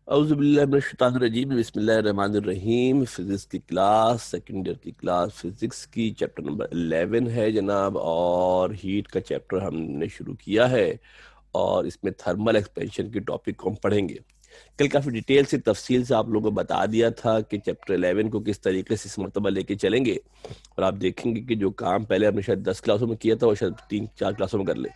औज़ुबिल्लाहिमिनश्शैतानिर्रजीम बिस्मिल्लाहिर्रहमानिर्रहीम। फिजिक्स की class, second year की क्लास फिजिक्स की चैप्टर नंबर 11 है जनाब, और हीट का चैप्टर हमने शुरू किया है और इसमें थर्मल एक्सपेंशन की टॉपिक को हम पढ़ेंगे। कल काफ़ी डिटेल से तफसील से आप लोगों को बता दिया था कि चैप्टर 11 को किस तरीके से इस मरतबा लेके चलेंगे, और आप देखेंगे कि जो काम पहले हमने शायद 10 क्लासों में किया था वो शायद 3-4 क्लासों में कर ले,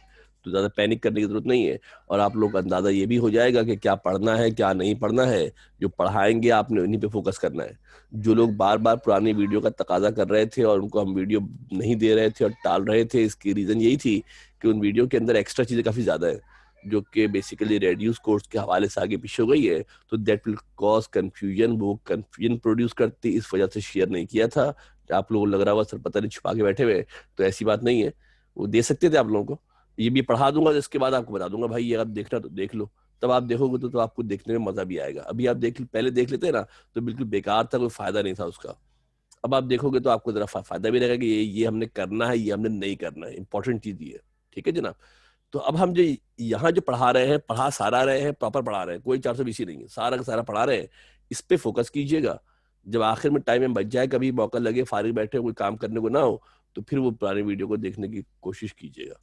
तो ज़्यादा पैनिक करने की ज़रूरत नहीं है। और आप लोग का अंदाज़ा ये भी हो जाएगा कि क्या पढ़ना है क्या नहीं पढ़ना है। जो पढ़ाएंगे आपने उन्हीं पे फोकस करना है। जो लोग बार बार पुरानी वीडियो का तकाजा कर रहे थे और उनको हम वीडियो नहीं दे रहे थे और टाल रहे थे, इसकी रीज़न यही थी कि उन वीडियो के अंदर एक्स्ट्रा चीज़ें काफ़ी ज़्यादा है जो कि बेसिकली रेड्यूस कोर्स के हवाले से आगे पीछे हो गई है, तो दैट विल कॉज कन्फ्यूजन। वो कन्फ्यूजन प्रोड्यूस करती, इस वजह से शेयर नहीं किया था। आप लोगों को लग रहा हुआ सर पता नहीं छुपा के बैठे हुए, तो ऐसी बात नहीं है। वो दे सकते थे आप लोगों को, ये भी पढ़ा दूंगा, जिसके बाद आपको बता दूंगा भाई ये अगर देखना तो देख लो। तब आप देखोगे तो आपको देखने में मजा भी आएगा। अभी आप पहले देख लेते हैं ना, तो बिल्कुल बेकार था, कोई फायदा नहीं था उसका। अब आप देखोगे तो आपको जरा फायदा भी रहेगा कि ये हमने करना है, ये हमने नहीं करना है। इंपॉर्टेंट चीज ये है, ठीक है जनाब। तो अब हम जो यहाँ जो पढ़ा रहे हैं, पढ़ा सारा रहे हैं, प्रॉपर पढ़ा रहे हैं, कोई 420 नहीं है, सारा का सारा पढ़ा रहे हैं। इस पे फोकस कीजिएगा। जब आखिर में टाइम में बच जाए, कभी मौका लगे, फारिग बैठे कोई काम करने को ना हो, तो फिर वो पुरानी वीडियो को देखने की कोशिश कीजिएगा।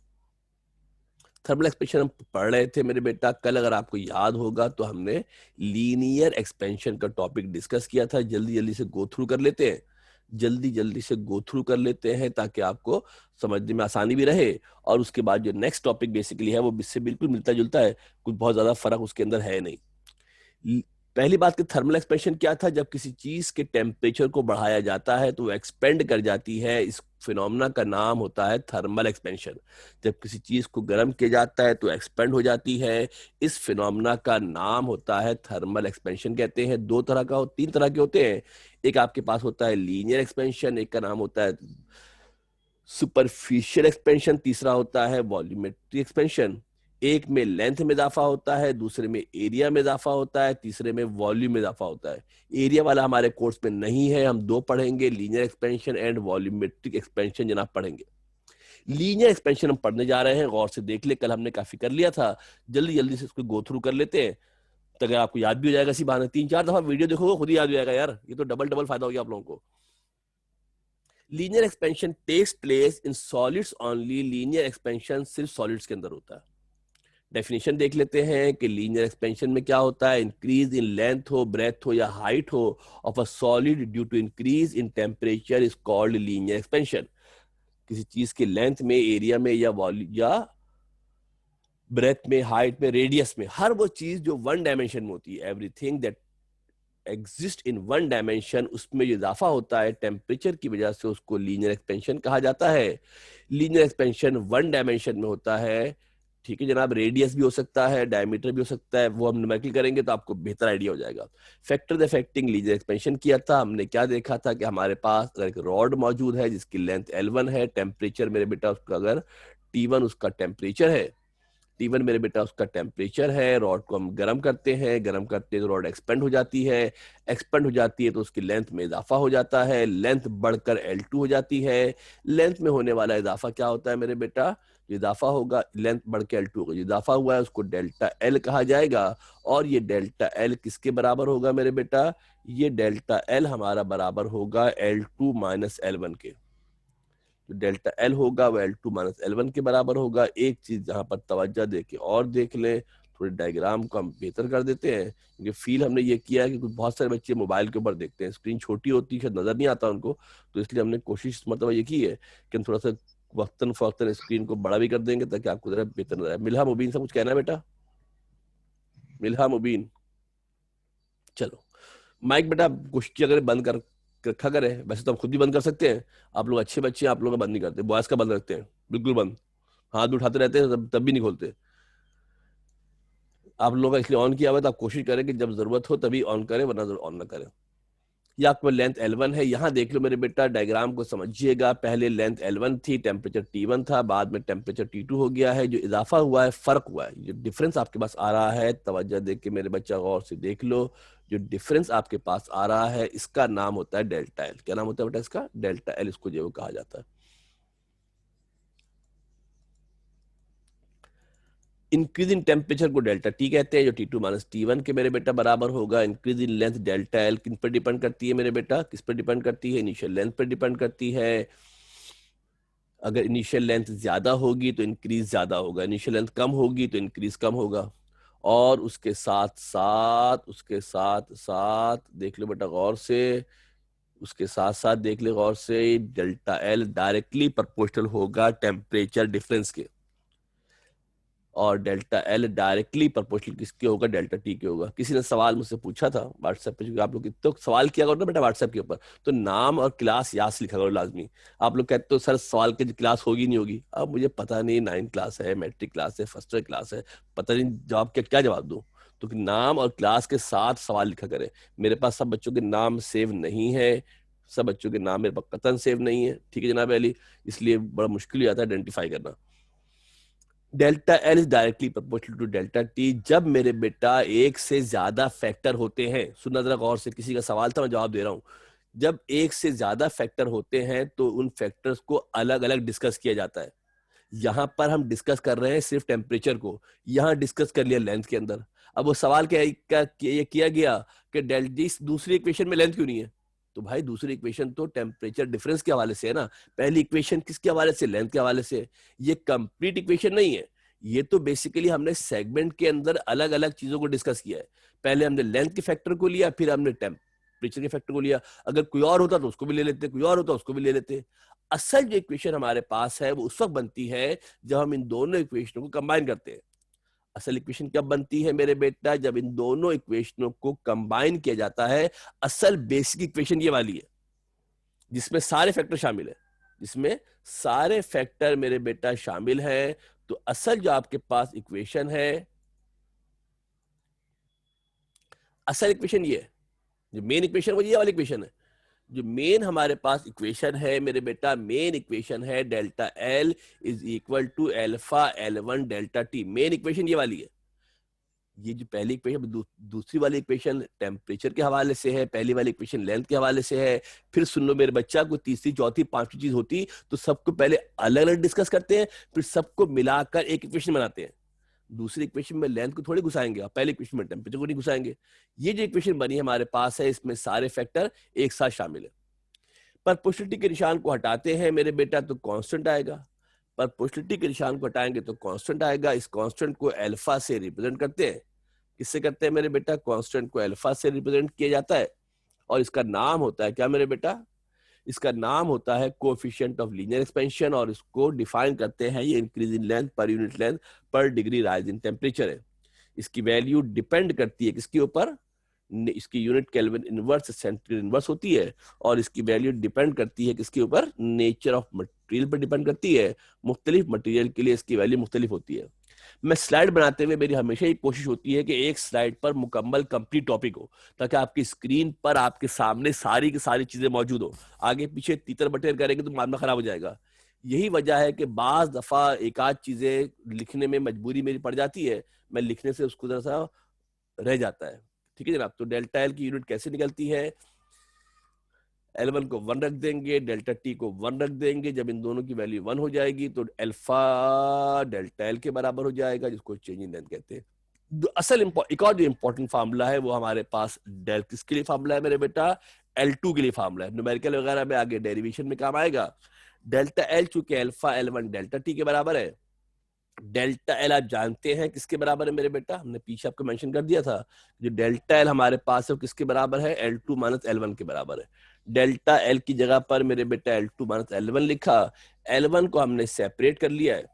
थर्मल एक्सपेंशन हम पढ़ रहे थे मेरे बेटा कल, अगर आपको याद होगा तो हमने लीनियर एक्सपेंशन का टॉपिक डिस्कस किया था। जल्दी जल्दी से गो थ्रू कर लेते हैं, जल्दी जल्दी से गो थ्रू कर लेते हैं ताकि आपको समझने में आसानी भी रहे। और उसके बाद जो नेक्स्ट टॉपिक बेसिकली है वो इससे बिल्कुल मिलता जुलता है, कुछ बहुत ज्यादा फर्क उसके अंदर है नहीं। पहली बात कि थर्मल एक्सपेंशन क्या था, जब किसी चीज के टेम्परेचर को बढ़ाया जाता है तो वो एक्सपेंड कर जाती है। इस फिनोमेना का नाम होता है थर्मल एक्सपेंशन। जब किसी चीज को गर्म किया जाता है तो एक्सपेंड हो जाती है। इस फिनोमेना का नाम होता है थर्मल एक्सपेंशन। कहते हैं दो तरह का, तीन तरह के होते हैं। एक आपके पास होता है लीनियर एक्सपेंशन, एक का नाम होता है सुपरफिशियल एक्सपेंशन, तीसरा होता है वॉल्यूमेट्रिक एक्सपेंशन। एक में लेंथ में इजाफा होता है, दूसरे में एरिया में इजाफा होता है, तीसरे में वॉल्यूम में इजाफा होता है। एरिया वाला हमारे कोर्स में नहीं है, हम दो पढ़ेंगे, linear expansion and volumetric expansion जनाब पढ़ेंगे। लीनियर एक्सपेंशन हम पढ़ने जा रहे हैं, गौर से देख ले, कल हमने काफी कर लिया था। जल्दी जल्दी से इसको गो थ्रू कर लेते हैं, तो अगर आपको याद भी हो जाएगा। इसी बहाने 3-4 दफा वीडियो देखोगे खुद ही याद हो जाएगा यार, ये तो डबल डबल फायदा हो गया आप लोगों को। Linear expansion takes place in solids only. Linear expansion सिर्फ सॉलिड्स के अंदर होता है। डेफिनेशन देख लेते हैं कि लीनियर एक्सपेंशन में क्या होता है। इंक्रीज इन लेंथ हो, ब्रेथ हो या हाइट हो of a solid due to increase in temperature is called linear expansion. किसी चीज के लेंथ में, एरिया में या वॉल्यूम या ब्रेथ में, हाइट में, रेडियस में, हर वो चीज जो वन डायमेंशन में होती है, everything that exist in one dimension, उसमें जो इजाफा होता है टेम्परेचर की वजह से, उसको लीनियर एक्सपेंशन कहा जाता है। लीनियर एक्सपेंशन वन डायमेंशन में होता है, ठीक है जनाब। रेडियस भी हो सकता है, डायमीटर भी हो सकता है, वो हम न्यूमेरिकल करेंगे तो आपको बेहतर आइडिया हो जाएगा। फैक्टर अफेक्टिंग लीनियर एक्सपेंशन किया था हमने, क्या देखा था कि हमारे पास अगर एक रॉड मौजूद है जिसकी लेंथ L1 है, टेम्परेचर मेरे बेटा उसका अगर T1 उसका टेम्परेचर है, T1 मेरे बेटा उसका टेम्परेचर है, रॉड को हम गर्म करते हैं, गर्म करते हैं तो रॉड एक्सपेंड हो जाती है, एक्सपेंड हो जाती है तो उसकी लेंथ में इजाफा हो जाता है, लेंथ बढ़कर L2 हो जाती है। लेंथ में होने वाला इजाफा क्या होता है मेरे बेटा, इजाफा होगा, लेंथ बढ़ के L2 होगा, इजाफा हुआ है उसको डेल्टा L कहा जाएगा। और ये डेल्टा L किसके बराबर होगा मेरे बेटा, ये डेल्टा L हमारा बराबर होगा L2 माइनस L1 के। जो डेल्टा एल होगा वो L2 - L1 के बराबर होगा। एक चीज जहां पर तवज्जो दे के और देख लें, थोड़ी डायग्राम को हम बेहतर कर देते हैं, क्योंकि फील हमने ये किया है कि कुछ बहुत सारे बच्चे मोबाइल के ऊपर देखते हैं, स्क्रीन छोटी होती है, नजर नहीं आता उनको, तो इसलिए हमने कोशिश मतलब ये की है कि हम थोड़ा सा वक्तन फवक्तन स्क्रीन को बड़ा भी कर देंगे ताकि आपको जरा बेहतर नजर आए। मिल्हा मुबीन से कुछ कहना है बेटा, मिल्हा मुबीन, चलो माइक बेटा कुश्ती अगर बंद कर रखा करे, वैसे तो हम खुद भी बंद कर सकते हैं, आप लोग अच्छे बच्चे हैं, आप लोग का बंद नहीं करते, बॉयज का बंद रखते हैं बिल्कुल बंद, हाथ भी उठाते रहते हैं तब भी नहीं खोलते। आप लोगों का इसलिए ऑन किया हुआ है, तो आप कोशिश करें कि जब जरूरत हो तभी ऑन करें, वरना ऑन ना करें। ये आपको लेंथ L1 है, यहाँ देख लो मेरे बेटा, डायग्राम को समझिएगा। पहले लेंथ L1 थी, टेम्परेचर T1 था, बाद में टेम्परेचर T2 हो गया है। जो इजाफा हुआ है, फर्क हुआ है, जो डिफरेंस आपके पास आ रहा है, तवज्जो देख के मेरे बच्चा गौर से देख लो। जो डिफरेंस आपके पास आ रहा है इसका नाम होता है डेल्टा एल। क्या नाम होता है बेटा इसका, डेल्टा एल, इसको जो कहा जाता है। इंक्रीज इन टेम्परेचर को डेल्टा टी कहते हैं, जो T2 माइनस T1 के मेरे बेटा बराबर होगा। Increase in length delta L किन पर डिपेंड करती है मेरे बेटा, किस पर डिपेंड करती है, इनिशियल लेंथ पर डिपेंड करती है। अगर इनिशियल लेंथ ज्यादा होगी तो इंक्रीज ज्यादा होगा, इनिशियल लेंथ कम होगी तो इंक्रीज कम होगा। और उसके साथ साथ देख लो बेटा गौर से, उसके साथ साथ देख ले गौर से, डेल्टा एल डायरेक्टली प्रोपोर्शनल होगा टेम्परेचर डिफरेंस के, और डेल्टा एल डायरेक्टली प्रोपोर्शनल किसके होगा, डेल्टा टी के होगा। किसी ने सवाल मुझसे पूछा था व्हाट्सएप पे, क्योंकि आप लोग तो सवाल किया करो ना बेटा व्हाट्सएप के ऊपर, तो नाम और क्लास याद से लिखा करो लाजमी। आप लोग कहते हो सर सवाल की क्लास होगी नहीं होगी, अब मुझे पता नहीं 9th क्लास है, मैट्रिक क्लास है, फर्स्ट ईयर क्लास है, पता नहीं जवाब क्या जवाब दूं। तो नाम और क्लास के साथ सवाल लिखा करें। मेरे पास सब बच्चों के नाम सेव नहीं है, सब बच्चों के नाम मेरे पास कतन सेव नहीं है, ठीक है जनाब अली, इसलिए बड़ा मुश्किल हो जाता है आइडेंटिफाई करना। Delta L is directly proportional to delta T जब मेरे बेटा एक से ज्यादा फैक्टर होते हैं। सुनना जरा गौर से, किसी का सवाल था मैं जवाब दे रहा हूं। जब एक से ज्यादा फैक्टर होते हैं तो उन फैक्टर्स को अलग अलग डिस्कस किया जाता है। यहां पर हम डिस्कस कर रहे हैं सिर्फ टेम्परेचर को, यहां डिस्कस कर लिया लेंथ के अंदर। अब वो सवाल ये किया गया कि डेल्टा दूसरी इक्वेशन में लेंथ क्यों नहीं है, तो भाई दूसरी इक्वेशन तो टेम्परेचर डिफरेंस के हवाले से है ना, पहली इक्वेशन किसके हवाले से, लेंथ के हवाले से। ये कंप्लीट इक्वेशन नहीं है, ये तो बेसिकली हमने सेगमेंट के अंदर अलग अलग चीजों को डिस्कस किया है। पहले हमने लेंथ के फैक्टर को लिया, फिर हमने टेम्परेचर के फैक्टर को लिया। अगर कोई और होता तो उसको भी ले लेते, कोई और होता उसको भी ले लेते। असल जो इक्वेशन हमारे पास है वो उस वक्त बनती है जब हम इन दोनों इक्वेशनों को कंबाइन करते हैं। असल इक्वेशन कब बनती है मेरे बेटा, जब इन दोनों इक्वेशनों को कंबाइन किया जाता है। असल बेसिक इक्वेशन ये वाली है जिसमें सारे फैक्टर शामिल है, जिसमें सारे फैक्टर मेरे बेटा शामिल है। तो असल जो आपके पास इक्वेशन है, असल इक्वेशन ये है, जो मेन इक्वेशन वो ये वाली इक्वेशन है। जो मेन हमारे पास इक्वेशन है मेरे बेटा, मेन इक्वेशन है delta L is equal to alpha L1 delta T. Main equation ये वाली है। ये जो पहली इक्वेशन दूसरी वाली इक्वेशन टेम्परेचर के हवाले से है, पहली वाली इक्वेशन लेंथ के हवाले से है। फिर सुन लो मेरे बच्चा, कोई तीसरी चौथी पांचवी चीज होती तो सबको पहले अलग अलग डिस्कस करते हैं, फिर सबको मिलाकर एक इक्वेशन बनाते हैं। दूसरी इक्वेशन में लेंथ को थोड़ी घुसाएंगे, पहली इक्वेशन में टेम्परेचर को नहीं घुसाएंगे। ये जो इक्वेशन बनी हमारे पास है, इसमें सारे फैक्टर एक साथ शामिल है। प्रोपोर्शनलिटी के निशान को हटाते हैं मेरे बेटा तो कांस्टेंट आएगा, प्रोपोर्शनलिटी के निशान को हटाएंगे तो कांस्टेंट आएगा। इस कांस्टेंट को अल्फा से रिप्रेजेंट करते हैं। किससे करते हैं मेरे बेटा, कांस्टेंट को अल्फा से रिप्रेजेंट किया जाता है, और इसका नाम होता है क्या मेरे बेटा, इसका नाम होता है कोएफिशिएंट ऑफ लीनियर एक्सपेंशन, और इसको डिफाइन करते हैं, ये increase in length per unit length पर डिग्री राइज इन टेम्परेचर है। इसकी वैल्यू डिपेंड करती है किसके ऊपर, इसकी unit kelvin inverse centigrade inverse होती है, और इसकी वैल्यू डिपेंड करती है किसके ऊपर, नेचर ऑफ मटेरियल पर डिपेंड करती है। मुख्तलिफ मटेरियल के लिए इसकी वैल्यू मुख्तलिफ होती है। मैं स्लाइड बनाते हुए मेरी हमेशा ही कोशिश होती है कि एक स्लाइड पर मुकम्मल कंप्लीट टॉपिक हो, ताकि आपकी स्क्रीन पर आपके सामने सारी की सारी चीजें मौजूद हो। आगे पीछे तीतर बटेर करेंगे तो मामला खराब हो जाएगा। यही वजह है कि बाज दफा एक आध चीजें लिखने में मजबूरी मेरी पड़ जाती है, मैं लिखने से उसको जरा सा रह जाता है। ठीक है जनाब, तो डेल्टा एल की यूनिट कैसे निकलती है, L1 को 1 रख देंगे, डेल्टा टी को 1 रख देंगे। जब इन दोनों की वैल्यू 1 हो जाएगी तो अल्फा डेल्टा एल के बराबर हो जाएगा, जिसको चेंज इन लेंथ कहते हैं। असल एक और जो इंपॉर्टेंट फार्मूला है वो हमारे पास डेल किसके लिए फार्मूला है मेरे बेटा, L2 के लिए फार्मूला है। न्यूमेरिकल वगैरह में आगे डेरिवेशन में काम आएगा। डेल्टा एल चूंकि अल्फा L1 डेल्टा टी के बराबर है, डेल्टा एल आप जानते हैं किसके बराबर है मेरे बेटा, हमने पीछे आपको मेंशन कर दिया था। जो डेल्टा एल हमारे पास है वो किसके बराबर है, L2 माइनस L1 के बराबर है। डेल्टा एल की जगह पर मेरे बेटा L2 माइनस L1 लिखा। L1 को हमने सेपरेट कर लिया है,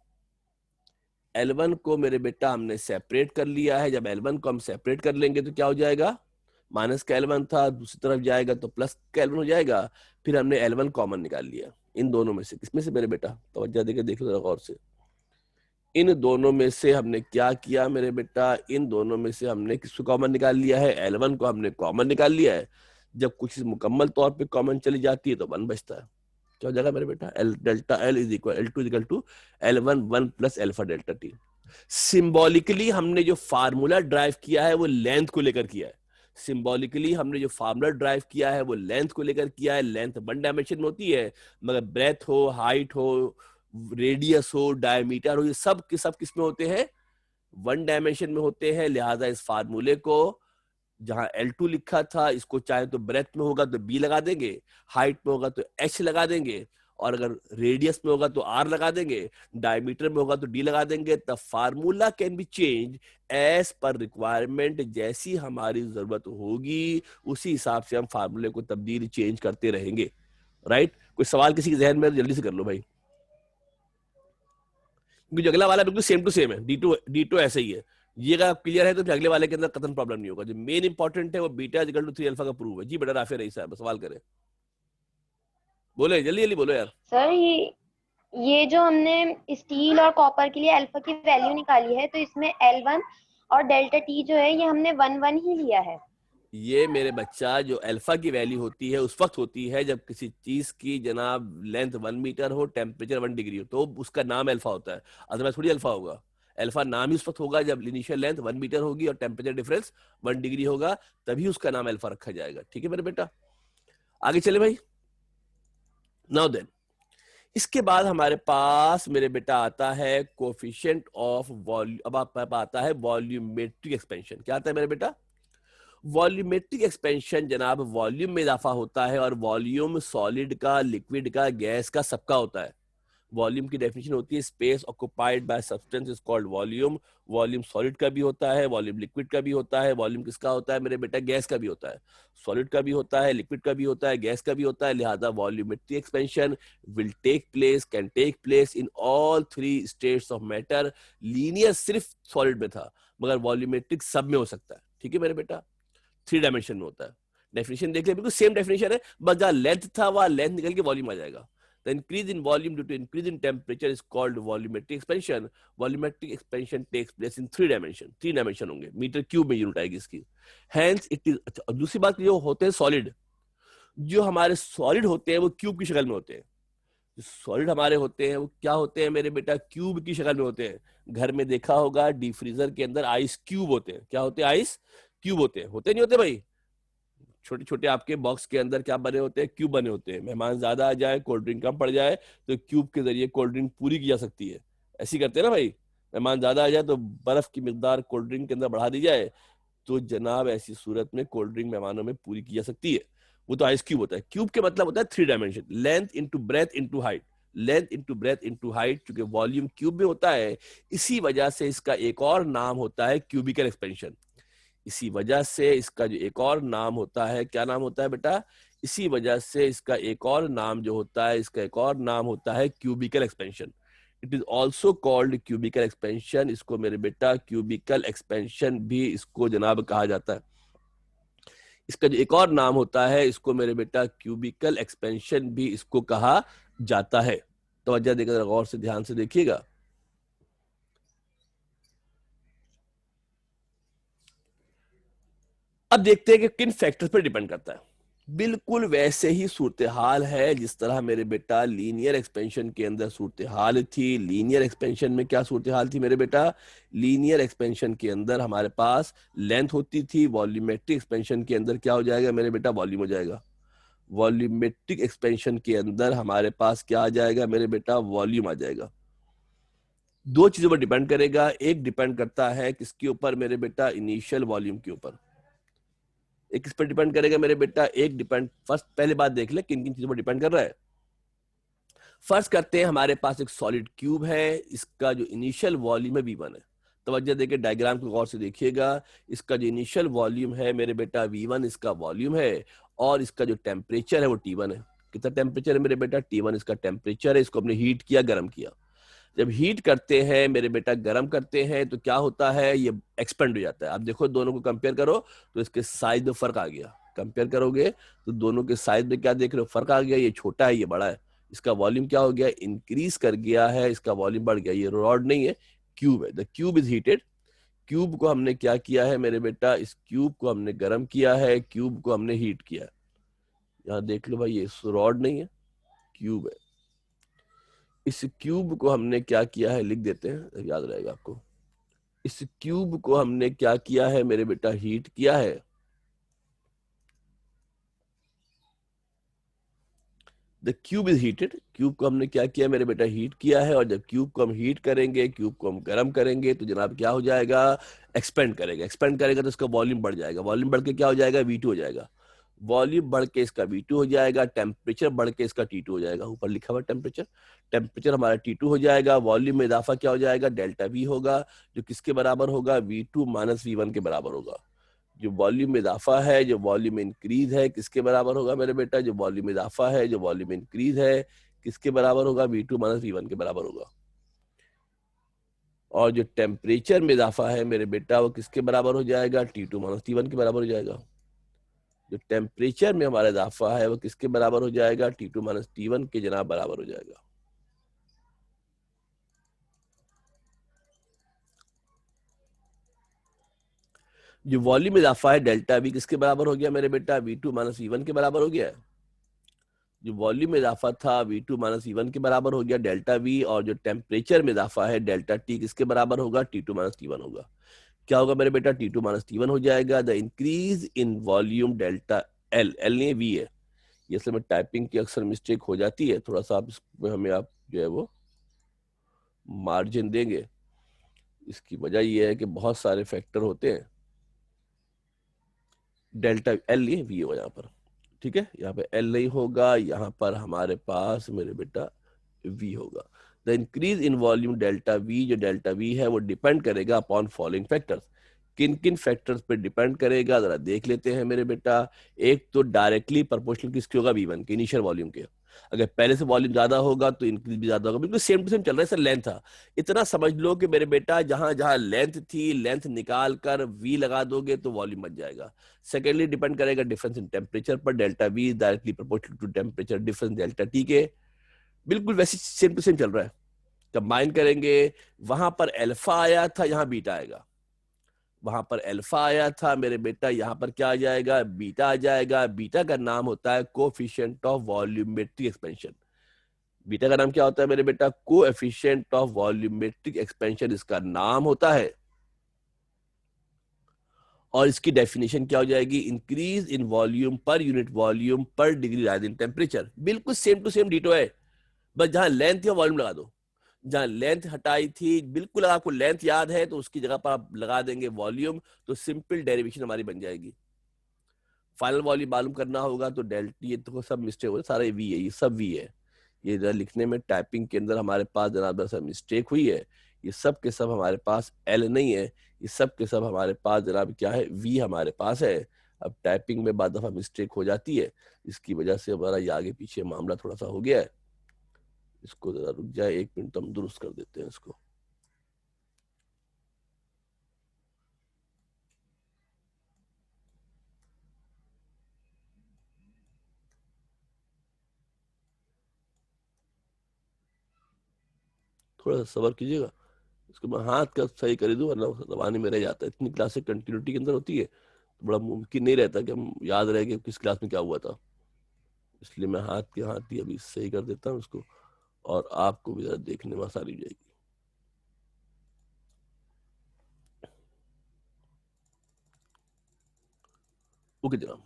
L1 को मेरे बेटा हमने सेपरेट कर लिया है। जब L1 को हम सेपरेट कर लेंगे तो क्या हो जाएगा, माइनस का L1 था, दूसरी तरफ जाएगा तो प्लस का L1 हो जाएगा। फिर हमने L1 कॉमन निकाल लिया इन दोनों में से। किसमें से मेरे बेटा, तवज्जो देके देख लो गौर से। इन दोनों में से हमने क्या किया मेरे बेटा, इन दोनों में से हमने किसको कॉमन निकाल लिया है, L1 को हमने कॉमन निकाल लिया है। जब कुछ मुकम्मल तौर पे कॉमन चली जाती है तो 1 बचता है। क्या हो जाएगा मेरे बेटा, delta L is equal L2 is equal to L1 1 plus alpha delta T. Symbolically हमने जो फार्मूला ड्राइव किया है वो लेंथ को लेकर किया है। सिंबॉलिकली हमने जो फार्मूला ड्राइव किया है वो लेंथ को लेकर किया है। लेंथ 1 डायमेंशन में होती है, मगर ब्रेथ हो, हाइट हो, रेडियस हो, डायमीटर हो, ये सब के सब किस में होते हैं, वन डायमेंशन में होते हैं, लिहाजा इस फार्मूले को जहां L2 लिखा था इसको चाहे तो ब्रेथ में होगा तो B लगा देंगे, हाइट में होगा तो H लगा देंगे, और अगर रेडियस में होगा तो R लगा देंगे, डायमीटर में होगा तो D लगा देंगे। The formula can be change as per requirement, जैसी हमारी जरूरत होगी उसी हिसाब से हम फार्मूले को तब्दील चेंज करते रहेंगे। राइट? कोई सवाल किसी के जहन में जल्दी से कर लो भाई, क्योंकि जो अगला वाला बिल्कुल सेम टू सेम है, डी टू ऐसे ही है। ये अगर क्लियर है तो फिर अगले वाले के अंदर कतन प्रॉब्लम नहीं होगा। जो मेन इंपॉर्टेंट है वो बीटा इक्वल टू 3 अल्फा का प्रूव है। जी बेटा राफिया रईस साहब सवाल करें, बोले जल्दी जल्दी बोलो यार। सर ये जो हमने स्टील और कॉपर के लिए अल्फा की वैल्यू निकाली है, तो इसमें L1 और डेल्टा टी जो है ये हमने 1 1 ही लिया है। ये मेरे बच्चा जो अल्फा की वैल्यू होती है उस वक्त होती है जब किसी चीज की जनाब लेंथ 1 मीटर हो, टेम्परेचर 1 डिग्री हो, तो उसका नाम अल्फा होता है। अदरवाइज थोड़ी अल्फा होगा। अल्फा नाम ही उस वक्त होगा जब इनिशियल लेंथ 1 मीटर होगी और टेम्परेचर डिफरेंस 1 डिग्री होगा, तभी उसका नाम अल्फा रखा जाएगा। ठीक है मेरे बेटा, आगे चले भाई। नाउ देन इसके बाद हमारे पास मेरे बेटा आता है कोफिशिएंट ऑफ वॉल्यूम। अब आप आता है वॉल्यूमेट्रिक एक्सपेंशन। क्या आता है मेरे बेटा? वॉल्यूमेट्रिक एक्सपेंशन जनाब वॉल्यूम में इजाफा होता है, और वॉल्यूम सॉलिड का, लिक्विड का, गैस का, सबका होता है। वॉल्यूम की डेफिनेशन होती है space occupied by substance is called volume. Volume solid का भी होता है, वॉल्यूम लिक्विड का भी होता है, वॉल्यूम किसका होता है मेरे बेटा? गैस का भी होता है। सॉलिड का भी होता है, लिक्विड का भी होता है, गैस का भी होता है। लिहाजा volumetric expansion will take place, can take place in all three states of matter. Linear सिर्फ सॉलिड में था, मगर वॉल्यूमेट्रिक सब में हो सकता है। ठीक है मेरे बेटा, 3 डायमेंशन में होता है। डेफिनेशन देख ले, बिल्कुल सेम डेफिनेशन है, बस जहां लेंथ था वहां लेंथ निकल के वॉल्यूम आ जाएगा। The increase in volume due to increase in temperature is called volumetric expansion. Volumetric expansion takes place in 3 dimension। 3 dimension होंगे, मीटर क्यूब में यूनिट आएगी इसकी। Hence it is। अच्छा, दूसरी बात, जो होते हैं सॉलिड, जो हमारे सॉलिड होते हैं वो क्यूब की शक्ल में होते हैं। जो सॉलिड हमारे होते हैं वो क्या होते हैं मेरे बेटा? क्यूब की शक्ल में होते हैं। घर में देखा होगा डी फ्रीजर के अंदर आइस क्यूब होते हैं। क्या होते हैं? आइस क्यूब होते हैं। होते नहीं होते भाई? छोटे छोटे आपके बॉक्स के अंदर क्या बने होते हैं? क्यूब बने होते हैं। मेहमान ज्यादा आ जाए, कोल्ड ड्रिंक कम पड़ जाए, तो क्यूब के जरिए कोल्ड ड्रिंक पूरी की जा सकती है। ऐसी करते हैं ना भाई? मेहमान ज्यादा आ जाए तो बर्फ की मिकदार कोल्ड ड्रिंक के अंदर बढ़ा दी जाए, तो जनाब ऐसी सूरत में कोल्ड ड्रिंक मेहमानों में पूरी की जा सकती है। वो तो आइस क्यूब होता है। क्यूब के मतलब होता है 3 dimension, length into breadth into height. Length into breadth into height, चूंकि वॉल्यूम क्यूब में होता है, इसी वजह से इसका एक और नाम होता है क्यूबिकल एक्सपेंशन। इसी वजह से इसका जो एक और नाम होता है, क्या नाम होता है बेटा? इसी वजह से इसका एक और नाम जो होता है, इसका एक और नाम होता है cubical expansion. It is also called cubical expansion. इसको मेरे बेटा क्यूबिकल एक्सपेंशन भी इसको जनाब कहा जाता है। इसका जो एक और नाम होता है, इसको मेरे बेटा क्यूबिकल एक्सपेंशन भी इसको कहा जाता है। तो वजह देकर गौर से ध्यान से देखिएगा। अब देखते हैं कि किन फैक्टर्स पर डिपेंड करता है। बिल्कुल वैसे ही सूरत हाल है जिस तरह मेरे बेटा लीनियर एक्सपेंशन के अंदर सूरत हाल थी। लीनियर एक्सपेंशन में क्या सूरत हाल थी मेरे बेटा? लीनियर एक्सपेंशन के अंदर हमारे पास लेंथ होती थी। वॉल्यूमेट्रिक एक्सपेंशन के अंदर क्या हो जाएगा मेरे बेटा? वॉल्यूम हो जाएगा। वॉल्यूमेट्रिक एक्सपेंशन के अंदर हमारे पास क्या आ जाएगा मेरे बेटा? वॉल्यूम आ जाएगा। दो चीजों पर डिपेंड करेगा। एक डिपेंड करता है किसके ऊपर मेरे बेटा? इनिशियल वॉल्यूम के ऊपर। एक किस पर डिपेंड करेगा मेरे बेटा? एक डिपेंड, फर्स्ट पहले बात देख ले किन किन चीजों पर डिपेंड कर रहा है। फर्स्ट करते हैं, हमारे पास एक सॉलिड क्यूब है, इसका जो इनिशियल वॉल्यूम है V1 है। तवज्जो देके डायग्राम को गौर से देखिएगा। इसका जो इनिशियल वॉल्यूम है मेरे बेटा V1 इसका वॉल्यूम है, और इसका जो टेम्परेचर है वो T1 है। कितना टेम्परेचर है मेरे बेटा? T1 इसका टेम्परेचर है। इसको हमने हीट किया, गर्म किया। जब हीट करते हैं मेरे बेटा, गर्म करते हैं, तो क्या होता है? ये एक्सपेंड हो जाता है। आप देखो दोनों को कंपेयर करो तो इसके साइज में फर्क आ गया। कंपेयर करोगे तो दोनों के साइज में क्या देख रहे हो? फर्क आ गया। ये छोटा है, ये बड़ा है। इसका वॉल्यूम क्या हो गया? इंक्रीज कर गया है, इसका वॉल्यूम बढ़ गया। ये रॉड नहीं है, क्यूब है। The cube is heated. Cube को हमने क्या किया है मेरे बेटा? इस क्यूब को हमने गर्म किया है, क्यूब को हमने हीट किया है। यहाँ देख लो भाई, ये रॉड नहीं है, क्यूब है। इस क्यूब को हमने क्या किया है, लिख देते हैं, याद रहेगा आपको। इस क्यूब को हमने क्या किया है मेरे बेटा? हीट किया है। The cube is heated, cube को हमने क्या किया मेरे बेटा, हीट किया है, और जब क्यूब को हम हीट करेंगे, क्यूब को हम गर्म करेंगे, तो जनाब क्या हो जाएगा, एक्सपेंड करेगा, एक्सपेंड करेगा तो इसका वॉल्यूम बढ़ जाएगा, वॉल्यूम बढ़ के क्या हो जाएगा, V2 हो जाएगा, वॉल्यूम बढ़ के इसका V2 हो जाएगा, टेम्परेचर बढ़ के इसका T2 हो जाएगा, ऊपर लिखा हुआ टेम्परेचर, टेम्परेचर हमारा T2 हो जाएगा, वॉल्यूम में इजाफा क्या हो जाएगा, डेल्टा V होगा, जो किसके बराबर होगा, V2 माइनस V1 के बराबर होगा। जो वॉल्यूम में इजाफा है, जो वॉल्यूम इंक्रीज है, किसके बराबर होगा मेरे बेटा, जो वॉल्यूम में इजाफा है, जो वॉल्यूम इंक्रीज है, किसके बराबर होगा, V2 माइनस V1 के बराबर होगा। और जो टेम्परेचर में इजाफा है मेरे बेटा, वो किसके बराबर हो जाएगा, T2 माइनस T1 के बराबर हो जाएगा। जो टेम्परेचर में हमारा इजाफा है वो किसके बराबर हो जाएगा, T2 माइनस T1 के जनाब बराबर हो जाएगा। जो वॉल्यूम इजाफा है डेल्टा V किसके बराबर हो गया मेरे बेटा, V2 माइनस V1 के बराबर हो गया। जो वॉल्यूम में इजाफा था V2 माइनस V1 के बराबर हो गया डेल्टा V, और जो टेम्परेचर में इजाफा है डेल्टा T किसके बराबर होगा, T2 माइनस T1 होगा। क्या होगा मेरे बेटा, T2 माइनस T1 हो जाएगा। The increase in volume delta L नहीं V है, ये असल में टाइपिंग की अक्सर मिस्टेक हो जाती है, थोड़ा सा आप इसमें हमें आप जो है वो मार्जिन देंगे। इसकी वजह यह है कि बहुत सारे फैक्टर होते हैं, डेल्टा L नहीं V होगा यहाँ पर, ठीक है, यहाँ पे L नहीं होगा, यहाँ पर हमारे पास मेरे बेटा V होगा। The increase in volume delta V, जो डेल्टा V है वो डिपेंड करेगा अपॉन फॉलोइंग फैक्टर्स। किन किन फैक्टर्स पे डिपेंड करेगा जरा देख लेते हैं मेरे बेटा। एक तो डायरेक्टली प्रोपोर्शनल किसके होगा, V1 के इनिशियल वॉल्यूम के। अगर पहले से वॉल्यूम ज्यादा होगा तो इंक्रीज भी ज्यादा होगा, बिल्कुल सेम टू सेम चल रहा है सर, लेंथ था। इतना समझ लो कि मेरे बेटा जहां जहां लेंथ थी, लेंथ निकाल कर V लगा दोगे तो वॉल्यूम बच जाएगा। सेकेंडली डिपेंड करेगा डिफरेंस इन टेम्परेचर पर, delta V directly proportional to temperature difference delta T के। बिल्कुल वैसे सेम टू सेम चल रहा है। कंबाइन करेंगे, वहां पर अल्फा आया था, यहाँ बीटा आएगा, वहां पर अल्फा आया था मेरे बेटा, यहाँ पर क्या आ जाएगा, बीटा आ जाएगा। बीटा का नाम होता है coefficient of volumetric expansion. Beta का नाम क्या होता है मेरे बेटा, कोएफिशिएंट ऑफ वॉल्यूमेट्रिक एक्सपेंशन इसका नाम होता है। और इसकी डेफिनेशन क्या हो जाएगी, increase in volume per unit volume पर डिग्री राइज इन टेम्परेचर। बिल्कुल सेम टू सेम डीटो है, बस जहां लेंथ या वॉल्यूम लगा दो। जहां लेंथ हटाई थी, बिल्कुल अगर आपको लेंथ याद है तो उसकी जगह पर आप लगा देंगे वॉल्यूम, तो सिंपल डेरिवेशन हमारी बन जाएगी। फाइनल वॉल्यूम मालूम करना होगा तो डेल्टा, ये तो सब मिस्टेक हो रहा है, सारे वी है, ये सब वी है। ये जरा लिखने में टाइपिंग के अंदर हमारे पास जनाब सब मिस्टेक हुई है। ये सब के सब हमारे पास एल नहीं है, ये सब के सब हमारे पास जनाब क्या है, वी हमारे पास है। अब टाइपिंग में बाद दफा मिस्टेक हो जाती है, इसकी वजह से हमारा ये आगे पीछे मामला थोड़ा सा हो गया है। इसको जरा रुक जाए 1 मिनट, तो हम दुरुस्त कर देते हैं इसको। थोड़ा सा सबर कीजिएगा, इसको मैं हाथ का सही कर दूं वरना जबानी में रह जाता है। इतनी क्लासें कंटिन्यूटी के अंदर होती है तो बड़ा मुमकिन नहीं रहता कि हम याद रहे कि किस क्लास में क्या हुआ था, इसलिए मैं हाथ के हाथ ही अभी सही कर देता हूँ उसको, और आपको भी जरा देखने में आसानी हो जाएगी। ओके जनाब,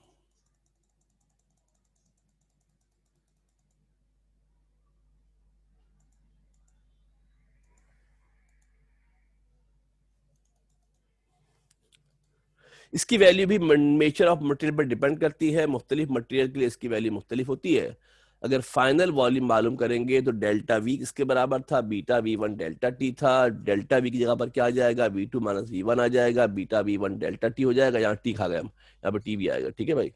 इसकी वैल्यू भी नेचर ऑफ मटेरियल पर डिपेंड करती है, मुख्तलिफ मटेरियल के लिए इसकी वैल्यू मुख्तलिफ होती है। अगर फाइनल वॉल्यूम मालूम करेंगे तो डेल्टा वी किसके बराबर था, बीटा V1 डेल्टा टी था। डेल्टा वी की जगह पर क्या आ जाएगा, V2 माइनस V1 आ जाएगा, बीटा V1 डेल्टा टी हो जाएगा, यहाँ टी खा गए हम, यहाँ पर टी भी आएगा, ठीक है भाई।